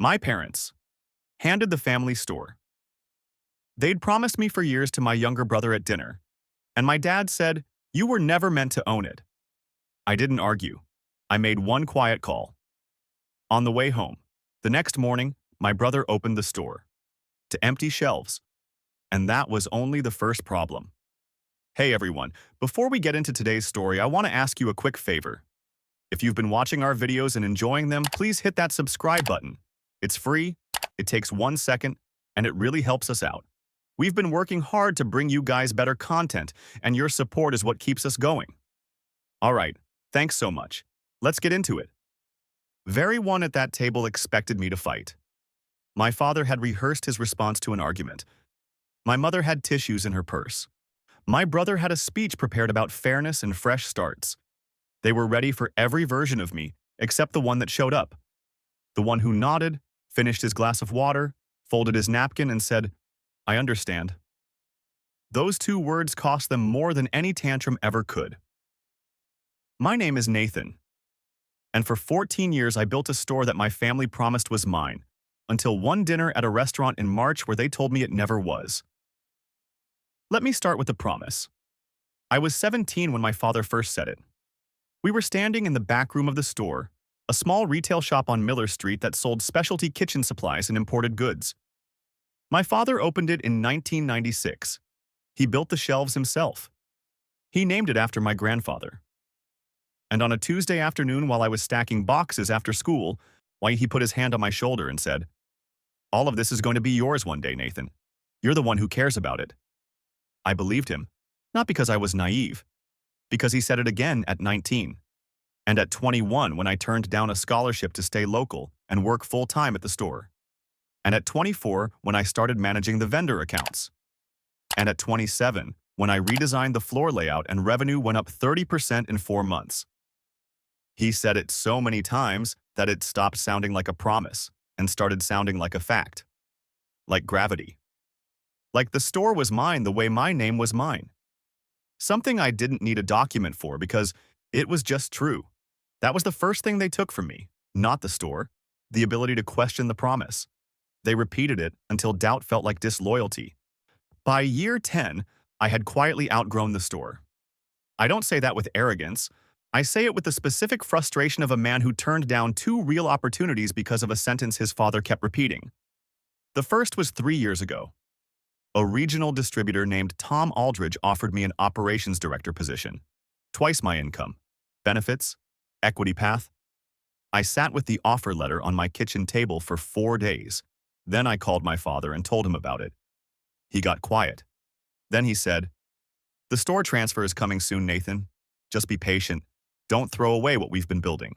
My parents handed the family store. They'd promised me for years to my younger brother at dinner, and my dad said, "You were never meant to own it." I didn't argue. I made one quiet call. On the way home, the next morning, my brother opened the store to empty shelves, and that was only the first problem. Hey everyone, before we get into today's story, I want to ask you a quick favor. If you've been watching our videos and enjoying them, please hit that subscribe button. It's free, it takes 1 second, and it really helps us out. We've been working hard to bring you guys better content, and your support is what keeps us going. Alright, thanks so much. Let's get into it. Very one at that table expected me to fight. My father had rehearsed his response to an argument. My mother had tissues in her purse. My brother had a speech prepared about fairness and fresh starts. They were ready for every version of me, except the one that showed up. The one who nodded, finished his glass of water, folded his napkin, and said, "I understand." Those 2 words cost them more than any tantrum ever could. My name is Nathan, and for 14 years I built a store that my family promised was mine, until one dinner at a restaurant in March where they told me it never was. Let me start with the promise. I was 17 when my father first said it. We were standing in the back room of the store, a small retail shop on Miller Street that sold specialty kitchen supplies and imported goods. My father opened it in 1996. He built the shelves himself. He named it after my grandfather. And on a Tuesday afternoon while I was stacking boxes after school, he put his hand on my shoulder and said, "All of this is going to be yours one day, Nathan. You're the one who cares about it." I believed him, not because I was naive, because he said it again at 19, and at 21 when I turned down a scholarship to stay local and work full-time at the store, and at 24 when I started managing the vendor accounts, and at 27 when I redesigned the floor layout and revenue went up 30% in 4 months. He said it so many times that it stopped sounding like a promise and started sounding like a fact. Like gravity. Like the store was mine the way my name was mine. Something I didn't need a document for because it was just true. That was the first thing they took from me, not the store, the ability to question the promise. They repeated it until doubt felt like disloyalty. By year 10, I had quietly outgrown the store. I don't say that with arrogance. I say it with the specific frustration of a man who turned down 2 real opportunities because of a sentence his father kept repeating. The first was 3 years ago. A regional distributor named Tom Aldridge offered me an operations director position. Twice my income. Benefits. Equity path. I sat with the offer letter on my kitchen table for 4 days. Then I called my father and told him about it. He got quiet. Then he said, "The store transfer is coming soon, Nathan. Just be patient. Don't throw away what we've been building."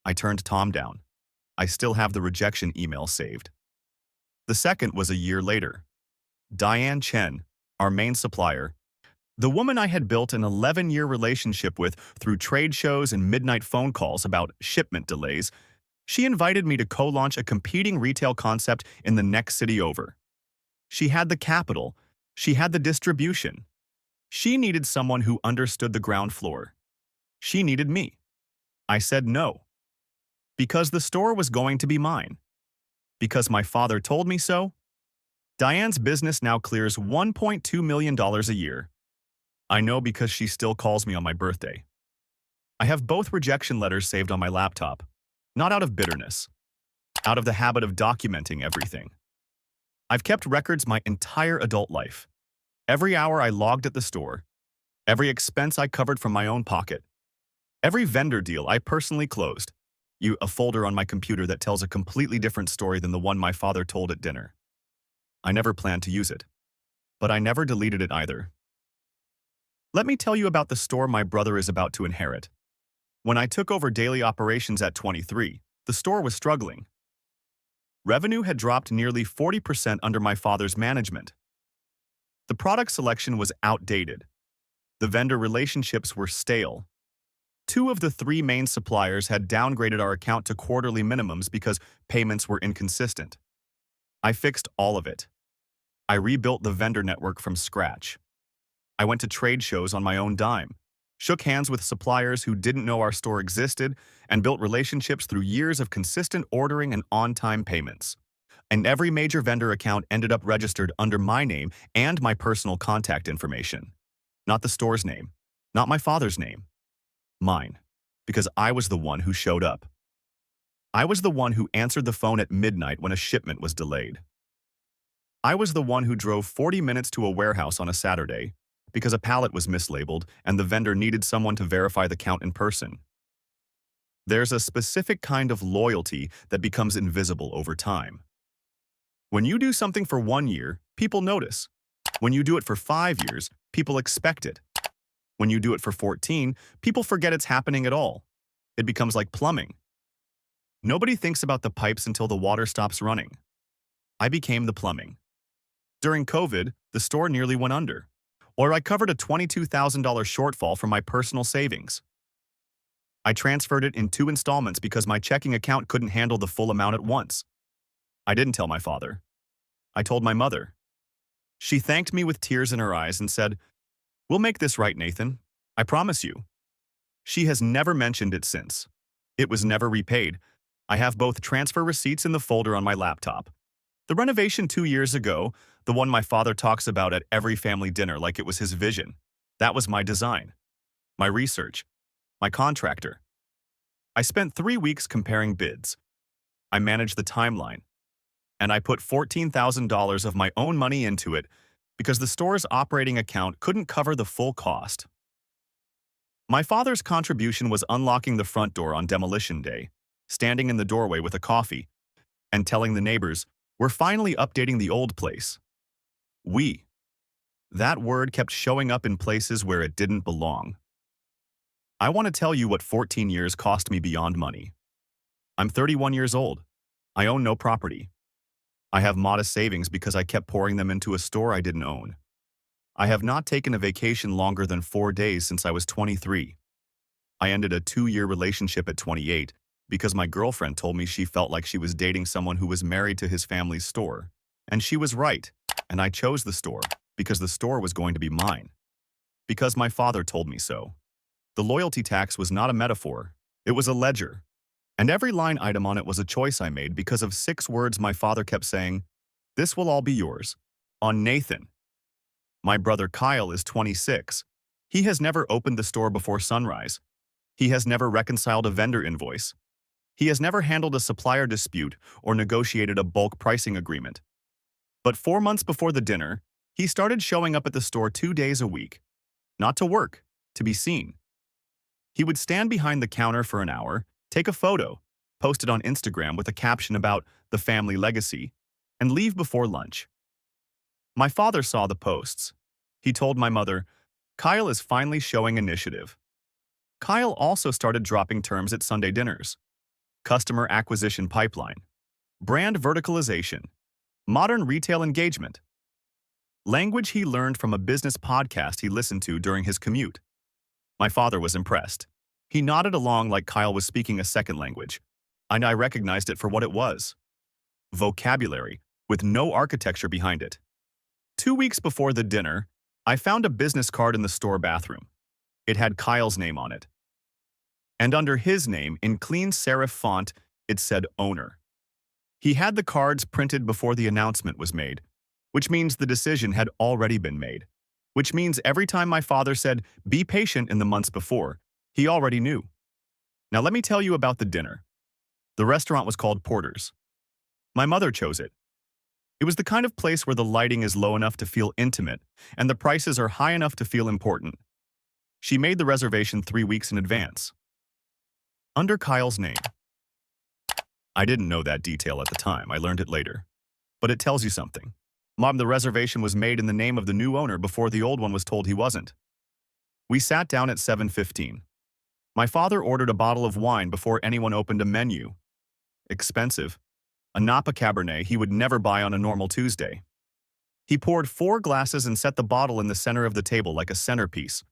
I turned Tom down. I still have the rejection email saved. The second was a year later. Diane Chen, our main supplier, the woman I had built an 11-year relationship with through trade shows and midnight phone calls about shipment delays, she invited me to co-launch a competing retail concept in the next city over. She had the capital. She had the distribution. She needed someone who understood the ground floor. She needed me. I said no. Because the store was going to be mine. Because my father told me so. Diane's business now clears $1.2 million a year. I know because she still calls me on my birthday. I have both rejection letters saved on my laptop, not out of bitterness, out of the habit of documenting everything. I've kept records my entire adult life. Every hour I logged at the store, every expense I covered from my own pocket, every vendor deal I personally closed, a folder on my computer that tells a completely different story than the one my father told at dinner. I never planned to use it, but I never deleted it either. Let me tell you about the store my brother is about to inherit. When I took over daily operations at 23, the store was struggling. Revenue had dropped nearly 40% under my father's management. The product selection was outdated. The vendor relationships were stale. 2 of the 3 main suppliers had downgraded our account to quarterly minimums because payments were inconsistent. I fixed all of it. I rebuilt the vendor network from scratch. I went to trade shows on my own dime, shook hands with suppliers who didn't know our store existed, and built relationships through years of consistent ordering and on-time payments. And every major vendor account ended up registered under my name and my personal contact information. Not the store's name, not my father's name, mine, because I was the one who showed up. I was the one who answered the phone at midnight when a shipment was delayed. I was the one who drove 40 minutes to a warehouse on a Saturday because a pallet was mislabeled and the vendor needed someone to verify the count in person. There's a specific kind of loyalty that becomes invisible over time. When you do something for 1 year, people notice. When you do it for 5 years, people expect it. When you do it for 14, people forget it's happening at all. It becomes like plumbing. Nobody thinks about the pipes until the water stops running. I became the plumbing. During COVID, the store nearly went under, or I covered a $22,000 shortfall from my personal savings. I transferred it in 2 installments because my checking account couldn't handle the full amount at once. I didn't tell my father. I told my mother. She thanked me with tears in her eyes and said, "We'll make this right, Nathan. I promise you." She has never mentioned it since. It was never repaid. I have both transfer receipts in the folder on my laptop. The renovation 2 years ago, the one my father talks about at every family dinner like it was his vision. That was my design, my research, my contractor. I spent 3 weeks comparing bids. I managed the timeline. And I put $14,000 of my own money into it because the store's operating account couldn't cover the full cost. My father's contribution was unlocking the front door on demolition day, standing in the doorway with a coffee, and telling the neighbors, "We're finally updating the old place." We. That word kept showing up in places where it didn't belong. I want to tell you what 14 years cost me beyond money. I'm 31 years old. I own no property. I have modest savings because I kept pouring them into a store I didn't own. I have not taken a vacation longer than 4 days since I was 23. I ended a 2-year relationship at 28 because my girlfriend told me she felt like she was dating someone who was married to his family's store. And she was right, and I chose the store because the store was going to be mine. Because my father told me so. The loyalty tax was not a metaphor, it was a ledger. And every line item on it was a choice I made because of 6 words my father kept saying, "This will all be yours." On Nathan. My brother Kyle is 26. He has never opened the store before sunrise. He has never reconciled a vendor invoice. He has never handled a supplier dispute or negotiated a bulk pricing agreement. But 4 months before the dinner, he started showing up at the store 2 days a week. Not to work, to be seen. He would stand behind the counter for an hour, take a photo, post it on Instagram with a caption about the family legacy, and leave before lunch. My father saw the posts. He told my mother, "Kyle is finally showing initiative." Kyle also started dropping terms at Sunday dinners. Customer acquisition pipeline, brand verticalization, modern retail engagement. Language he learned from a business podcast he listened to during his commute. My father was impressed. He nodded along like Kyle was speaking a second language, and I recognized it for what it was. Vocabulary, with no architecture behind it. 2 weeks before the dinner, I found a business card in the store bathroom. It had Kyle's name on it. And under his name, in clean serif font, it said owner. He had the cards printed before the announcement was made, which means the decision had already been made. Which means every time my father said, "Be patient," in the months before, he already knew. Now let me tell you about the dinner. The restaurant was called Porter's. My mother chose it. It was the kind of place where the lighting is low enough to feel intimate and the prices are high enough to feel important. She made the reservation 3 weeks in advance. Under Kyle's name. I didn't know that detail at the time, I learned it later. But it tells you something. Mom, the reservation was made in the name of the new owner before the old one was told he wasn't. We sat down at 7:15. My father ordered a bottle of wine before anyone opened a menu. Expensive. A Napa Cabernet he would never buy on a normal Tuesday. He poured 4 glasses and set the bottle in the center of the table like a centerpiece.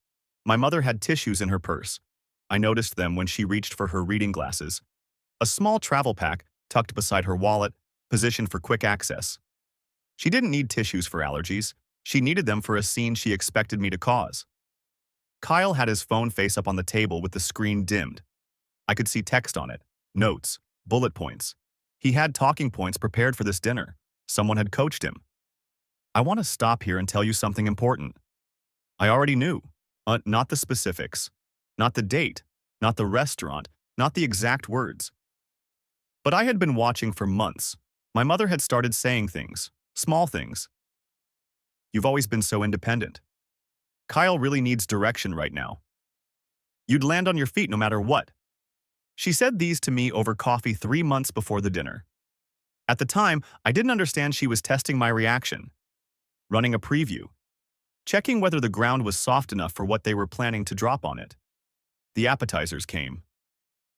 My mother had tissues in her purse. I noticed them when she reached for her reading glasses. A small travel pack tucked beside her wallet, positioned for quick access. She didn't need tissues for allergies. She needed them for a scene she expected me to cause. Kyle had his phone face up on the table with the screen dimmed. I could see text on it, notes, bullet points. He had talking points prepared for this dinner. Someone had coached him. I want to stop here and tell you something important. I already knew. Not the specifics. Not the date. Not the restaurant. Not the exact words. But I had been watching for months. My mother had started saying things. Small things. You've always been so independent. Kyle really needs direction right now. You'd land on your feet no matter what. She said these to me over coffee 3 months before the dinner. At the time, I didn't understand she was testing my reaction. Running a preview. Checking whether the ground was soft enough for what they were planning to drop on it. The appetizers came.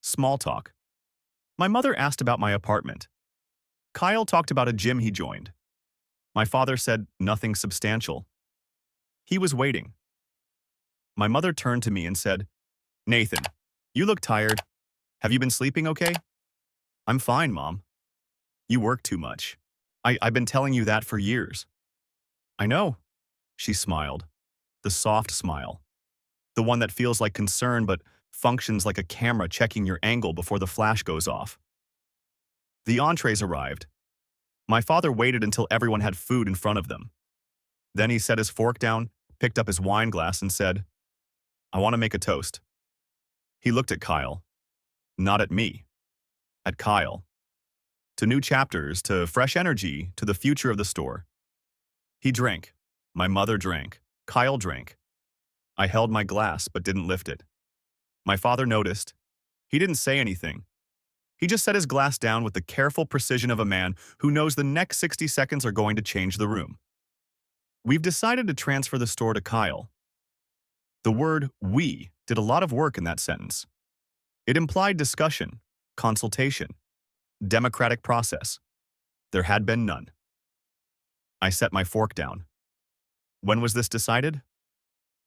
Small talk. My mother asked about my apartment. Kyle talked about a gym he joined. My father said nothing substantial. He was waiting. My mother turned to me and said, "Nathan, you look tired. Have you been sleeping okay?" "I'm fine, Mom." "You work too much. I've been telling you that for years." "I know." She smiled. The soft smile. The one that feels like concern but functions like a camera checking your angle before the flash goes off. The entrees arrived. My father waited until everyone had food in front of them. Then he set his fork down, picked up his wine glass, and said, "I want to make a toast." He looked at Kyle. Not at me. At Kyle. To new chapters, to fresh energy, to the future of the store. He drank. My mother drank. Kyle drank. I held my glass but didn't lift it. My father noticed. He didn't say anything. He just set his glass down with the careful precision of a man who knows the next 60 seconds are going to change the room. We've decided to transfer the store to Kyle. The word "we" did a lot of work in that sentence. It implied discussion, consultation, democratic process. There had been none. I set my fork down. When was this decided?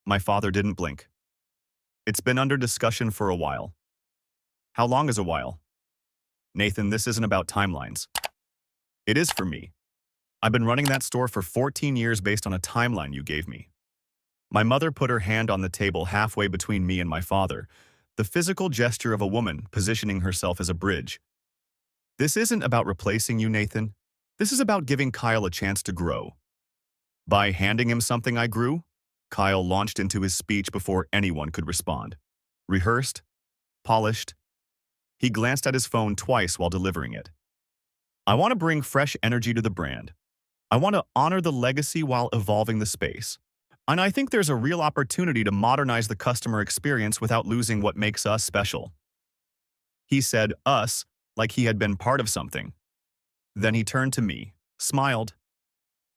My father didn't blink. It's been under discussion for a while. How long is a while? Nathan, this isn't about timelines. It is for me. I've been running that store for 14 years based on a timeline you gave me. My mother put her hand on the table halfway between me and my father, the physical gesture of a woman positioning herself as a bridge. This isn't about replacing you, Nathan. This is about giving Kyle a chance to grow. By handing him something I grew, Kyle launched into his speech before anyone could respond. Rehearsed, polished. He glanced at his phone twice while delivering it. I want to bring fresh energy to the brand. I want to honor the legacy while evolving the space. And I think there's a real opportunity to modernize the customer experience without losing what makes us special. He said us like he had been part of something. Then he turned to me, smiled,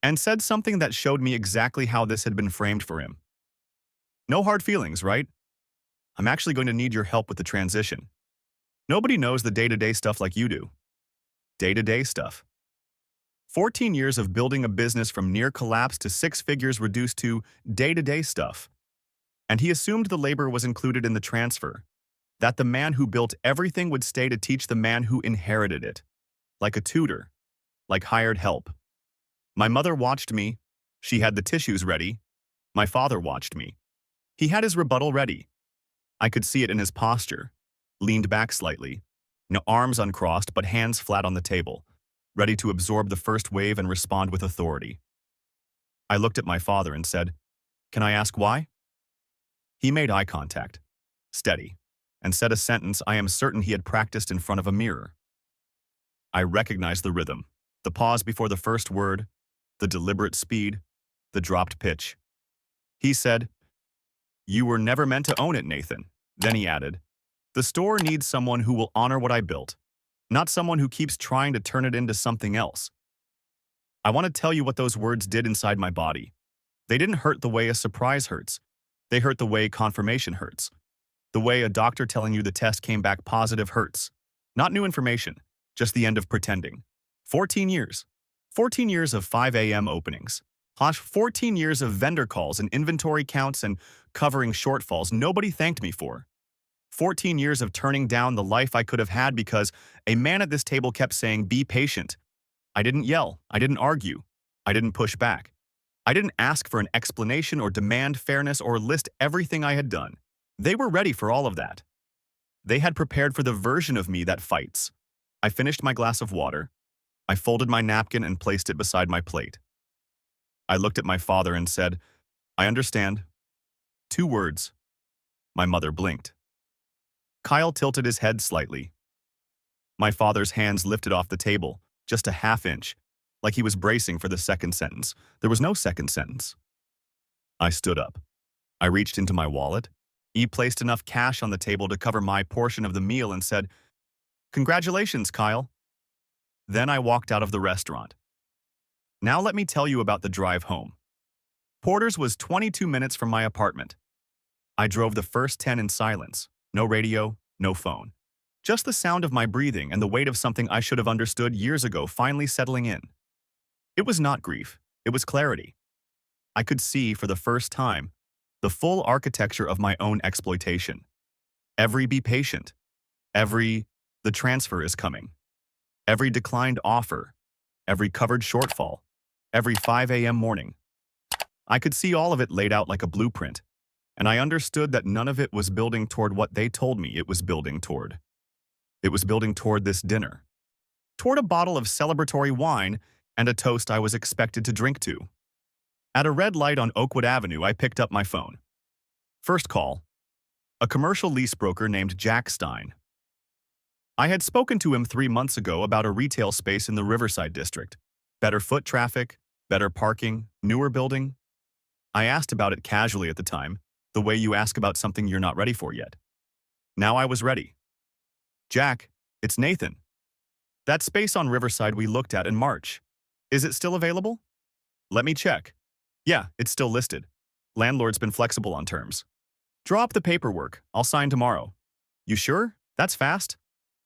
and said something that showed me exactly how this had been framed for him. No hard feelings, right? I'm actually going to need your help with the transition. Nobody knows the day-to-day stuff like you do. Day-to-day stuff. 14 years of building a business from near collapse to 6 figures reduced to day-to-day stuff. And he assumed the labor was included in the transfer, that the man who built everything would stay to teach the man who inherited it. Like a tutor, like hired help. My mother watched me. She had the tissues ready. My father watched me. He had his rebuttal ready. I could see it in his posture. Leaned back slightly, no arms uncrossed but hands flat on the table, ready to absorb the first wave and respond with authority. I looked at my father and said, "Can I ask why?" He made eye contact, steady, and said a sentence I am certain he had practiced in front of a mirror. I recognized the rhythm, the pause before the first word, the deliberate speed, the dropped pitch. He said, "You were never meant to own it, Nathan." Then he added, "The store needs someone who will honor what I built, not someone who keeps trying to turn it into something else." I want to tell you what those words did inside my body. They didn't hurt the way a surprise hurts. They hurt the way confirmation hurts. The way a doctor telling you the test came back positive hurts. Not new information, just the end of pretending. 14 years. 14 years of 5 a.m. openings. 14 years of vendor calls and inventory counts and covering shortfalls nobody thanked me for. 14 years of turning down the life I could have had because a man at this table kept saying, "Be patient." I didn't yell. I didn't argue. I didn't push back. I didn't ask for an explanation or demand fairness or list everything I had done. They were ready for all of that. They had prepared for the version of me that fights. I finished my glass of water. I folded my napkin and placed it beside my plate. I looked at my father and said, "I understand." 2 words. My mother blinked. Kyle tilted his head slightly. My father's hands lifted off the table, just a half inch, like he was bracing for the second sentence. There was no second sentence. I stood up. I reached into my wallet. He placed enough cash on the table to cover my portion of the meal and said, "Congratulations, Kyle." Then I walked out of the restaurant. Now let me tell you about the drive home. Porter's was 22 minutes from my apartment. I drove the first 10 in silence. No radio, no phone. Just the sound of my breathing and the weight of something I should have understood years ago finally settling in. It was not grief. It was clarity. I could see, for the first time, the full architecture of my own exploitation. Every "be patient." Every "the transfer is coming." Every declined offer. Every covered shortfall. Every 5 a.m. morning. I could see all of it laid out like a blueprint, and I understood that none of it was building toward what they told me it was building toward. It was building toward this dinner. Toward a bottle of celebratory wine and a toast I was expected to drink to. At a red light on Oakwood Avenue, I picked up my phone. First call. A commercial lease broker named Jack Stein. I had spoken to him 3 months ago about a retail space in the Riverside district. Better foot traffic, better parking, newer building. I asked about it casually at the time, the way you ask about something you're not ready for yet. Now I was ready. "Jack, it's Nathan. That space on Riverside we looked at in March. Is it still available?" "Let me check." "Yeah, it's still listed. Landlord's been flexible on terms." "Draw up the paperwork. I'll sign tomorrow." "You sure? That's fast?"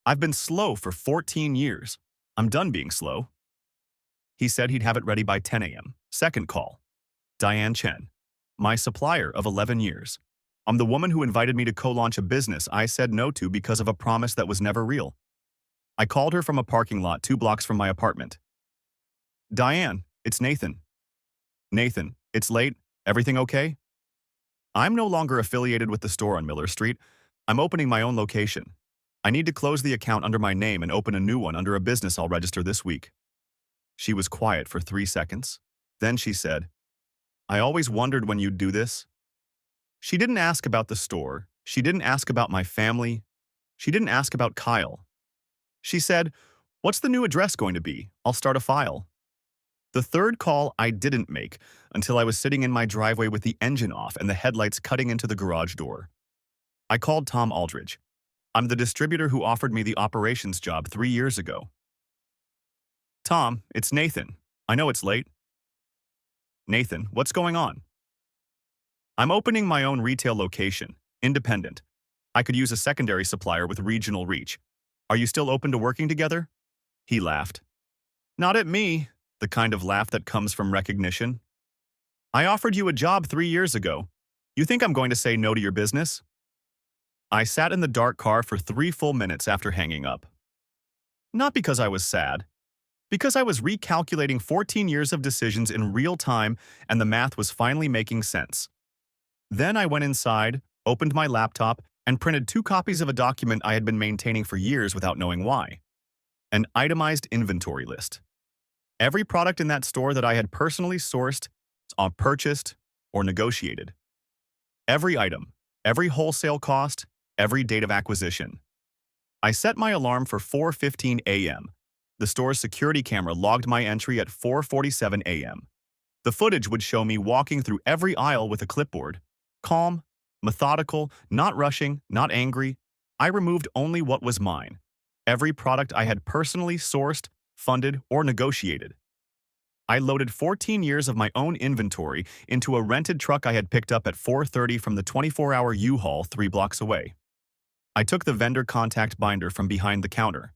"I've been slow for 14 years. I'm done being slow." He said he'd have it ready by 10 a.m. Second call. Diane Chen, my supplier of 11 years. I'm the woman who invited me to co-launch a business I said no to because of a promise that was never real. I called her from a parking lot 2 blocks from my apartment. "Diane, it's Nathan." "Nathan, it's late. Everything okay?" "I'm no longer affiliated with the store on Miller Street. I'm opening my own location. I need to close the account under my name and open a new one under a business I'll register this week." She was quiet for 3 seconds. Then she said, "I always wondered when you'd do this." She didn't ask about the store. She didn't ask about my family. She didn't ask about Kyle. She said, "What's the new address going to be? I'll start a file." The third call I didn't make until I was sitting in my driveway with the engine off and the headlights cutting into the garage door. I called Tom Aldridge. I'm the distributor who offered me the operations job 3 years ago. "Tom, it's Nathan. I know it's late." "Nathan, what's going on?" "I'm opening my own retail location, independent. I could use a secondary supplier with regional reach. Are you still open to working together?" He laughed. "Not at me," the kind of laugh that comes from recognition. "I offered you a job 3 years ago. You think I'm going to say no to your business?" I sat in the dark car for 3 full minutes after hanging up. Not because I was sad. Because I was recalculating 14 years of decisions in real time and the math was finally making sense. Then I went inside, opened my laptop, and printed 2 copies of a document I had been maintaining for years without knowing why. An itemized inventory list. Every product in that store that I had personally sourced, purchased, or negotiated. Every item, every wholesale cost, every date of acquisition. I set my alarm for 4:15 a.m. The store's security camera logged my entry at 4:47 a.m. The footage would show me walking through every aisle with a clipboard. Calm, methodical, not rushing, not angry. I removed only what was mine. Every product I had personally sourced, funded, or negotiated. I loaded 14 years of my own inventory into a rented truck I had picked up at 4:30 from the 24-hour U-Haul 3 blocks away. I took the vendor contact binder from behind the counter.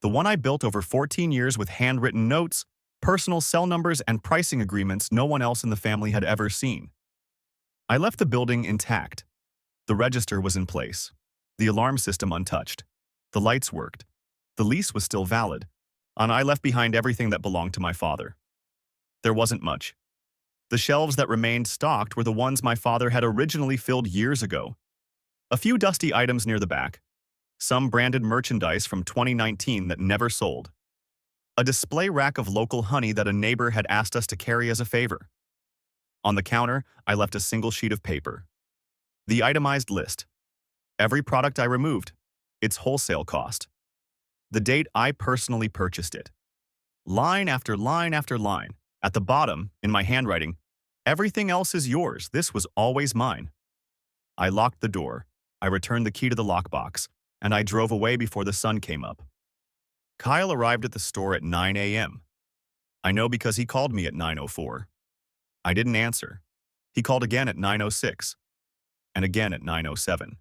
The one I built over 14 years with handwritten notes, personal cell numbers, and pricing agreements no one else in the family had ever seen. I left the building intact. The register was in place. The alarm system untouched. The lights worked. The lease was still valid. And I left behind everything that belonged to my father. There wasn't much. The shelves that remained stocked were the ones my father had originally filled years ago. A few dusty items near the back, some branded merchandise from 2019 that never sold, a display rack of local honey that a neighbor had asked us to carry as a favor. On the counter, I left a single sheet of paper. The itemized list. Every product I removed, its wholesale cost. The date I personally purchased it. Line after line after line. At the bottom, in my handwriting, everything else is yours. This was always mine. I locked the door. I returned the key to the lockbox, and I drove away before the sun came up. Kyle arrived at the store at 9 a.m. I know because he called me at 9:04. I didn't answer. He called again at 9:06, and again at 9:07.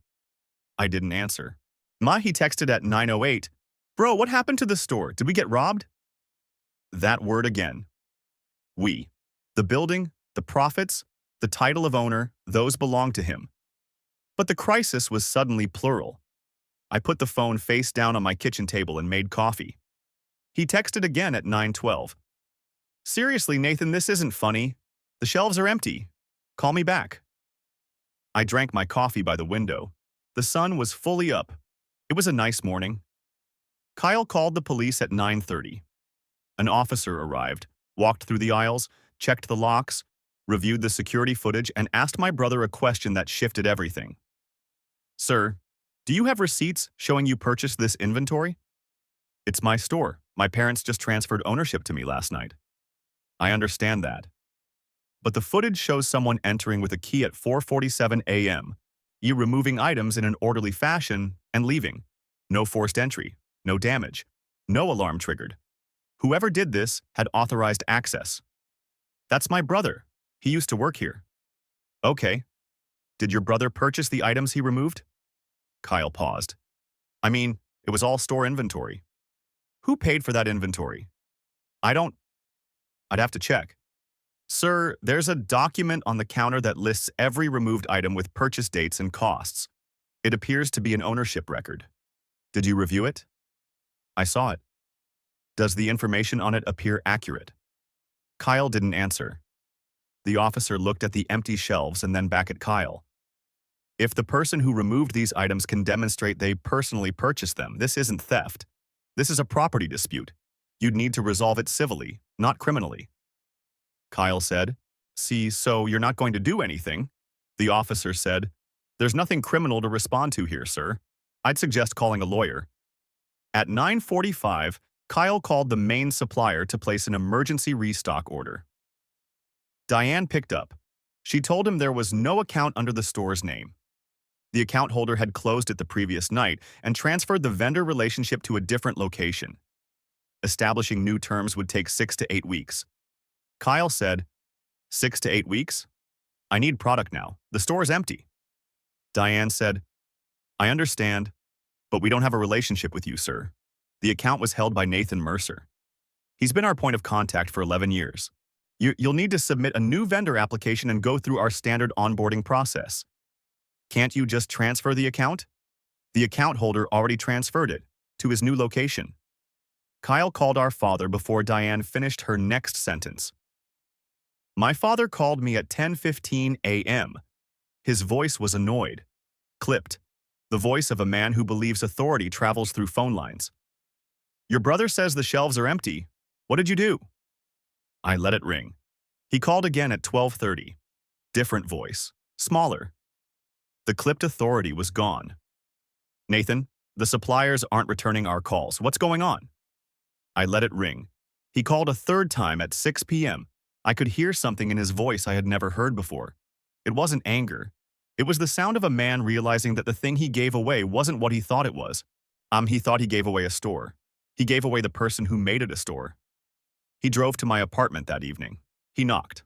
I didn't answer. He texted at 9:08. Bro, what happened to the store? Did we get robbed? That word again. We. The building, the profits, the title of owner, those belonged to him. But the crisis was suddenly plural. I put the phone face down on my kitchen table and made coffee. He texted again at 9:12. Seriously, Nathan, this isn't funny. The shelves are empty. Call me back. I drank my coffee by the window. The sun was fully up. It was a nice morning. Kyle called the police at 9:30. An officer arrived, walked through the aisles, checked the locks, reviewed the security footage, and asked my brother a question that shifted everything. Sir, do you have receipts showing you purchased this inventory? It's my store. My parents just transferred ownership to me last night. I understand that. But the footage shows someone entering with a key at 4:47 a.m., you removing items in an orderly fashion and leaving. No forced entry, no damage, no alarm triggered. Whoever did this had authorized access. That's my brother. He used to work here. Okay. Did your brother purchase the items he removed? Kyle paused. I mean, it was all store inventory. Who paid for that inventory? I'd have to check. Sir, there's a document on the counter that lists every removed item with purchase dates and costs. It appears to be an ownership record. Did you review it? I saw it. Does the information on it appear accurate? Kyle didn't answer. The officer looked at the empty shelves and then back at Kyle. If the person who removed these items can demonstrate they personally purchased them, this isn't theft. This is a property dispute. You'd need to resolve it civilly, not criminally. Kyle said, See, so you're not going to do anything? The officer said, There's nothing criminal to respond to here, sir. I'd suggest calling a lawyer. At 9:45, Kyle called the main supplier to place an emergency restock order. Diane picked up. She told him there was no account under the store's name. The account holder had closed it the previous night and transferred the vendor relationship to a different location. Establishing new terms would take 6 to 8 weeks. Kyle said, 6 to 8 weeks? I need product now. The store's empty. Diane said, I understand, but we don't have a relationship with you, sir. The account was held by Nathan Mercer. He's been our point of contact for 11 years. You'll need to submit a new vendor application and go through our standard onboarding process. Can't you just transfer the account? The account holder already transferred it to his new location. Kyle called our father before Diane finished her next sentence. My father called me at 10:15 a.m. His voice was annoyed, clipped, the voice of a man who believes authority travels through phone lines. Your brother says the shelves are empty. What did you do? I let it ring. He called again at 12:30. Different voice, smaller. The clipped authority was gone. Nathan, the suppliers aren't returning our calls. What's going on? I let it ring. He called a third time at 6 p.m. I could hear something in his voice I had never heard before. It wasn't anger. It was the sound of a man realizing that the thing he gave away wasn't what he thought it was. He thought he gave away a store. He gave away the person who made it a store. He drove to my apartment that evening. He knocked.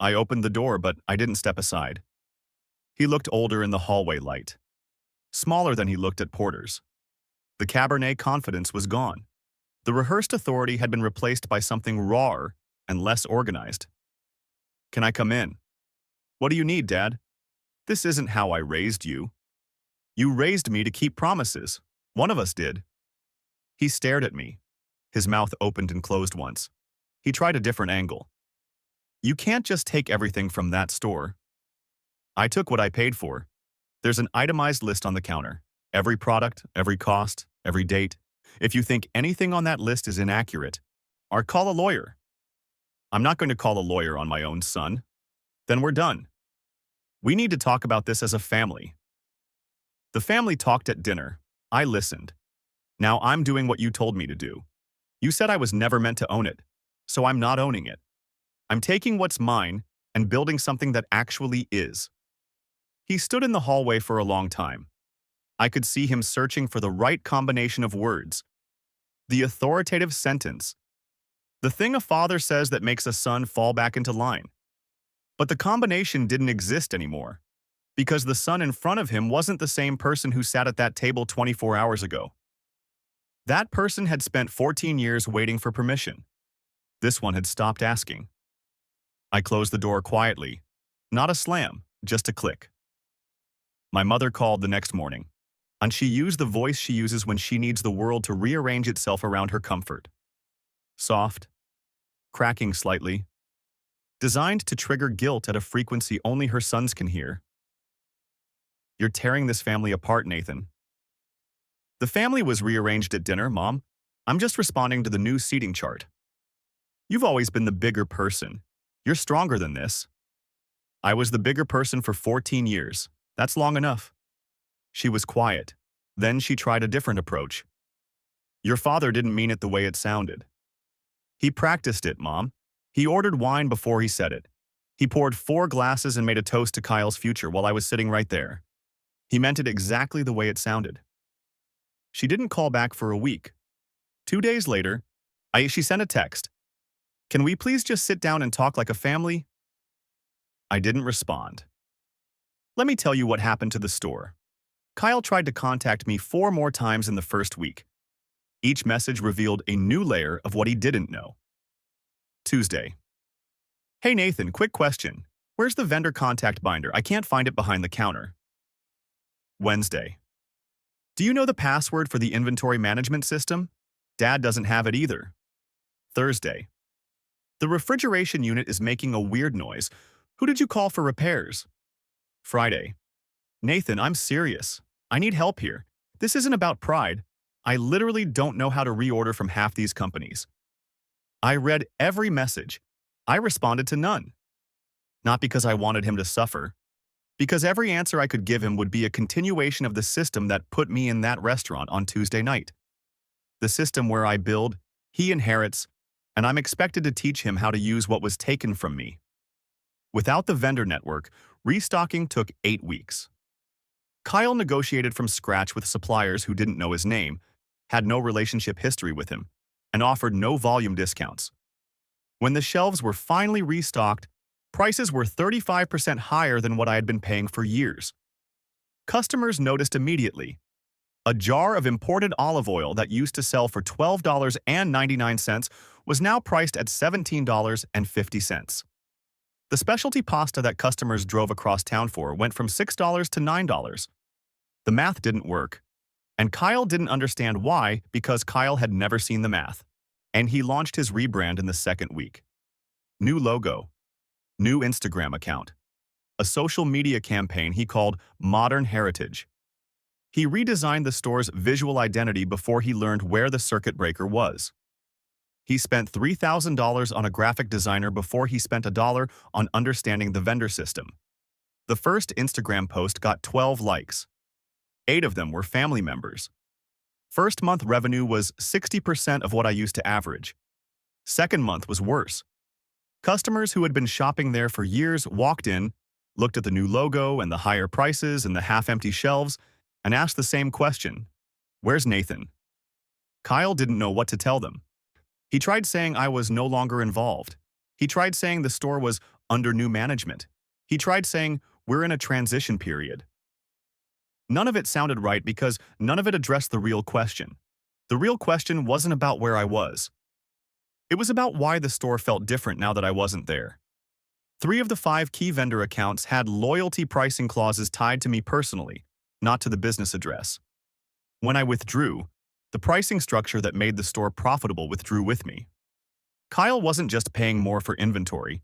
I opened the door, but I didn't step aside. He looked older in the hallway light. Smaller than he looked at Porter's. The Cabernet confidence was gone. The rehearsed authority had been replaced by something rawer and less organized. Can I come in? What do you need, Dad? This isn't how I raised you. You raised me to keep promises. One of us did. He stared at me. His mouth opened and closed once. He tried a different angle. You can't just take everything from that store. I took what I paid for. There's an itemized list on the counter. Every product, every cost, every date. If you think anything on that list is inaccurate, or call a lawyer. I'm not going to call a lawyer on my own son. Then we're done. We need to talk about this as a family. The family talked at dinner. I listened. Now I'm doing what you told me to do. You said I was never meant to own it, so I'm not owning it. I'm taking what's mine and building something that actually is. He stood in the hallway for a long time. I could see him searching for the right combination of words. The authoritative sentence. The thing a father says that makes a son fall back into line. But the combination didn't exist anymore, because the son in front of him wasn't the same person who sat at that table 24 hours ago. That person had spent 14 years waiting for permission. This one had stopped asking. I closed the door quietly. Not a slam, just a click. My mother called the next morning, and she used the voice she uses when she needs the world to rearrange itself around her comfort. Soft, cracking slightly, designed to trigger guilt at a frequency only her sons can hear. You're tearing this family apart, Nathan. The family was rearranged at dinner, Mom. I'm just responding to the new seating chart. You've always been the bigger person. You're stronger than this. I was the bigger person for 14 years. That's long enough. She was quiet. Then she tried a different approach. Your father didn't mean it the way it sounded. He practiced it, Mom. He ordered wine before he said it. He poured 4 glasses and made a toast to Kyle's future while I was sitting right there. He meant it exactly the way it sounded. She didn't call back for a week. 2 days later, she sent a text. Can we please just sit down and talk like a family? I didn't respond. Let me tell you what happened to the store. Kyle tried to contact me 4 more times in the first week. Each message revealed a new layer of what he didn't know. Tuesday. Hey Nathan, quick question. Where's the vendor contact binder? I can't find it behind the counter. Wednesday. Do you know the password for the inventory management system? Dad doesn't have it either. Thursday. The refrigeration unit is making a weird noise. Who did you call for repairs? Friday. Nathan, I'm serious. I need help here. This isn't about pride. I literally don't know how to reorder from half these companies. I read every message. I responded to none. Not because I wanted him to suffer, because every answer I could give him would be a continuation of the system that put me in that restaurant on Tuesday night. The system where I build, he inherits, and I'm expected to teach him how to use what was taken from me. Without the vendor network, restocking took 8 weeks. Kyle negotiated from scratch with suppliers who didn't know his name, had no relationship history with him, and offered no volume discounts. When the shelves were finally restocked, prices were 35% higher than what I had been paying for years. Customers noticed immediately. A jar of imported olive oil that used to sell for $12.99 was now priced at $17.50. The specialty pasta that customers drove across town for went from $6 to $9. The math didn't work, and Kyle didn't understand why because Kyle had never seen the math, and he launched his rebrand in the second week. New logo, new Instagram account, a social media campaign he called Modern Heritage. He redesigned the store's visual identity before he learned where the circuit breaker was. He spent $3,000 on a graphic designer before he spent $1 on understanding the vendor system. The first Instagram post got 12 likes. 8 of them were family members. First month revenue was 60% of what I used to average. Second month was worse. Customers who had been shopping there for years walked in, looked at the new logo and the higher prices and the half-empty shelves, and asked the same question, "Where's Nathan?" Kyle didn't know what to tell them. He tried saying I was no longer involved. He tried saying the store was under new management. He tried saying we're in a transition period. None of it sounded right because none of it addressed the real question. The real question wasn't about where I was. It was about why the store felt different now that I wasn't there. 3 of the 5 key vendor accounts had loyalty pricing clauses tied to me personally, not to the business address. When I withdrew, the pricing structure that made the store profitable withdrew with me. Kyle wasn't just paying more for inventory.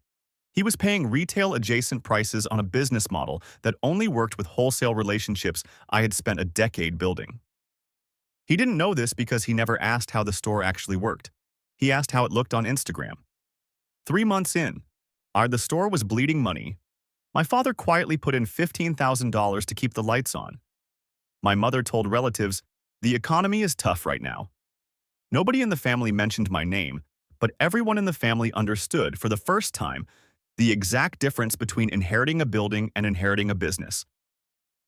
He was paying retail-adjacent prices on a business model that only worked with wholesale relationships I had spent a decade building. He didn't know this because he never asked how the store actually worked. He asked how it looked on Instagram. 3 months in, the store was bleeding money. My father quietly put in $15,000 to keep the lights on. My mother told relatives, "The economy is tough right now." Nobody in the family mentioned my name, but everyone in the family understood, for the first time, the exact difference between inheriting a building and inheriting a business.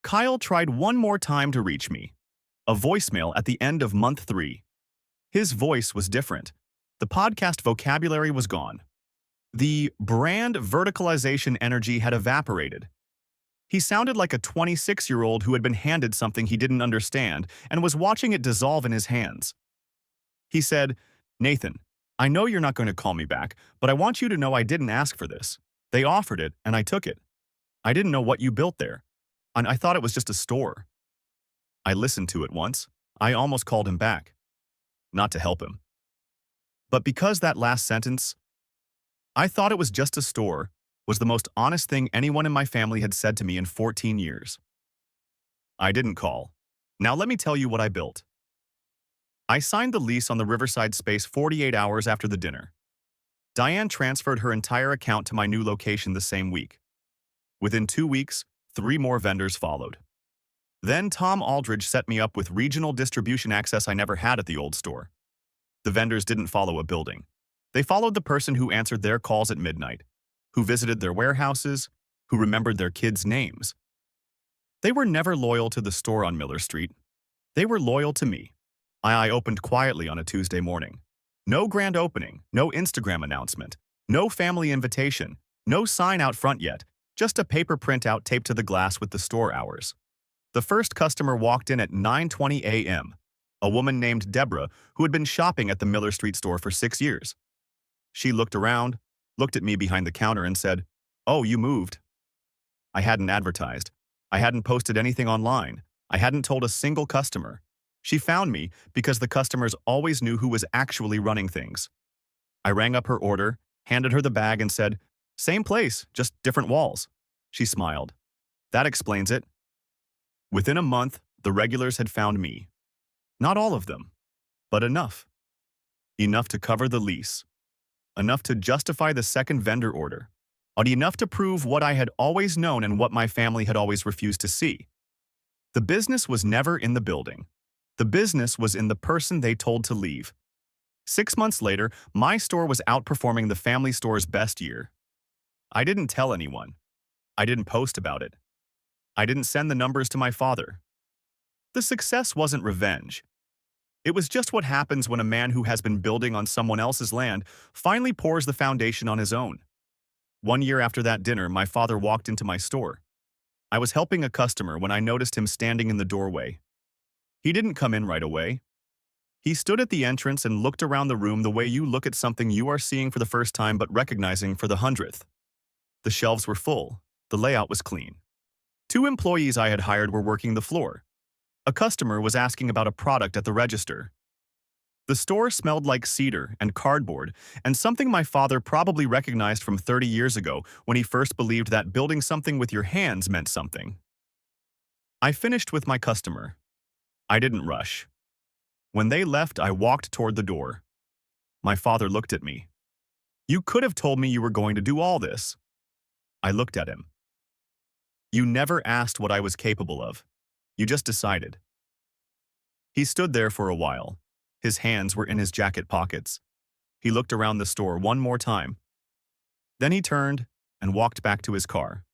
Kyle tried one more time to reach me. A voicemail at the end of month 3. His voice was different. The podcast vocabulary was gone. The brand verticalization energy had evaporated. He sounded like a 26-year-old who had been handed something he didn't understand and was watching it dissolve in his hands. He said, "Nathan, I know you're not going to call me back, but I want you to know I didn't ask for this. They offered it, and I took it. I didn't know what you built there, and I thought it was just a store." I listened to it once. I almost called him back. Not to help him. But because that last sentence, "I thought it was just a store," was the most honest thing anyone in my family had said to me in 14 years. I didn't call. Now let me tell you what I built. I signed the lease on the Riverside space 48 hours after the dinner. Diane transferred her entire account to my new location the same week. Within 2 weeks, 3 more vendors followed. Then Tom Aldridge set me up with regional distribution access I never had at the old store. The vendors didn't follow a building. They followed the person who answered their calls at midnight, who visited their warehouses, who remembered their kids' names. They were never loyal to the store on Miller Street. They were loyal to me. I opened quietly on a Tuesday morning. No grand opening, no Instagram announcement, no family invitation, no sign out front yet, just a paper printout taped to the glass with the store hours. The first customer walked in at 9:20 a.m., a woman named Deborah who had been shopping at the Miller Street store for 6 years. She looked around, looked at me behind the counter and said, "Oh, you moved." I hadn't advertised. I hadn't posted anything online. I hadn't told a single customer. She found me because the customers always knew who was actually running things. I rang up her order, handed her the bag and said, "Same place, just different walls." She smiled. That explains it. Within a month, the regulars had found me. Not all of them, but enough. Enough to cover the lease. Enough to justify the second vendor order. Enough to prove what I had always known and what my family had always refused to see. The business was never in the building. The business was in the person they told to leave. 6 months later, my store was outperforming the family store's best year. I didn't tell anyone. I didn't post about it. I didn't send the numbers to my father. The success wasn't revenge. It was just what happens when a man who has been building on someone else's land finally pours the foundation on his own. 1 year after that dinner, my father walked into my store. I was helping a customer when I noticed him standing in the doorway. He didn't come in right away. He stood at the entrance and looked around the room the way you look at something you are seeing for the first time but recognizing for the 100th. The shelves were full. The layout was clean. 2 employees I had hired were working the floor. A customer was asking about a product at the register. The store smelled like cedar and cardboard, and something my father probably recognized from 30 years ago when he first believed that building something with your hands meant something. I finished with my customer. I didn't rush. When they left, I walked toward the door. My father looked at me. "You could have told me you were going to do all this." I looked at him. "You never asked what I was capable of. You just decided." He stood there for a while. His hands were in his jacket pockets. He looked around the store one more time. Then he turned and walked back to his car.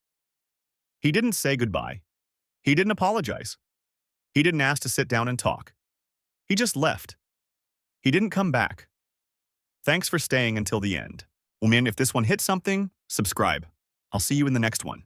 He didn't say goodbye. He didn't apologize. He didn't ask to sit down and talk. He just left. He didn't come back. Thanks for staying until the end. Well, man, if this one hit something, subscribe. I'll see you in the next one.